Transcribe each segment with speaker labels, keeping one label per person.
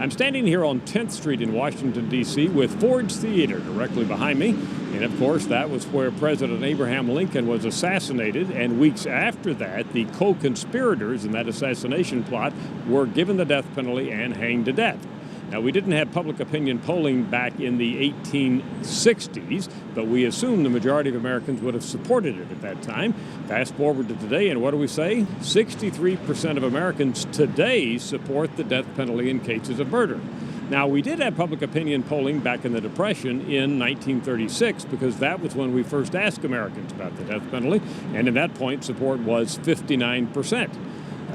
Speaker 1: I'm standing here on 10th Street in Washington, D.C. with Ford's Theater directly behind me. And of course, that was where President Abraham Lincoln was assassinated. And weeks after that, the co-conspirators in that assassination plot were given the death penalty and hanged to death. Now, we didn't have public opinion polling back in the 1860s, but we assume the majority of Americans would have supported it at that time. Fast forward to today, and what do we say? 63% of Americans today support the death penalty in cases of murder. Now, we did have public opinion polling back in the Depression in 1936 because that was when we first asked Americans about the death penalty, and at that point, support was 59%.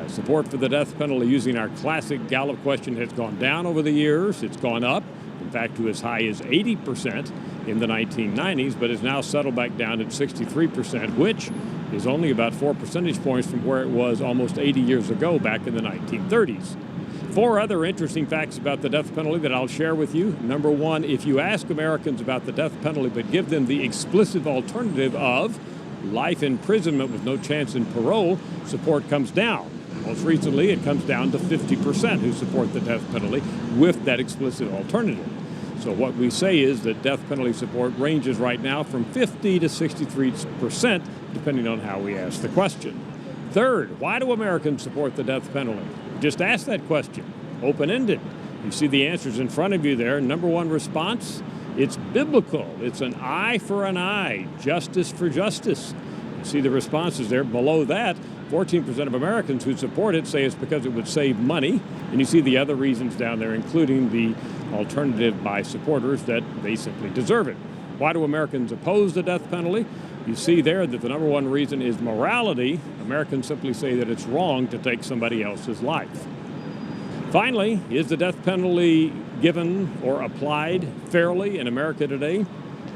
Speaker 1: Support for the death penalty using our classic Gallup question has gone down over the years. It's gone up, in fact, to as high as 80% in the 1990s, but is now settled back down at 63%, which is only about 4 percentage points from where it was almost 80 years ago back in the 1930s. 4 other interesting facts about the death penalty that I'll share with you. Number 1, if you ask Americans about the death penalty but give them the explicit alternative of life imprisonment with no chance in parole, support comes down. Most recently, it comes down to 50% who support the death penalty with that explicit alternative. So what we say is that death penalty support ranges right now from 50 to 63%, depending on how we ask the question. Third, why do Americans support the death penalty? Just ask that question, open-ended. You see the answers in front of you there. Number 1 response, it's biblical. It's an eye for an eye, justice for justice. You see the responses there. Below that, 14% of Americans who support it say it's because it would save money. And you see the other reasons down there, including the alternative by supporters that they simply deserve it. Why do Americans oppose the death penalty? You see there that the number 1 reason is morality. Americans simply say that it's wrong to take somebody else's life. Finally, is the death penalty given or applied fairly in America today?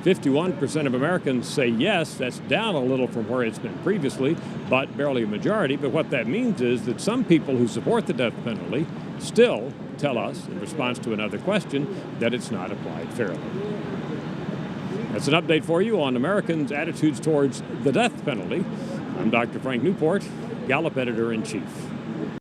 Speaker 1: 51% of Americans say yes. That's down a little from where it's been previously, but barely a majority. But what that means is that some people who support the death penalty still tell us, in response to another question, that it's not applied fairly. That's an update for you on Americans' attitudes towards the death penalty. I'm Dr. Frank Newport, Gallup Editor-in-Chief.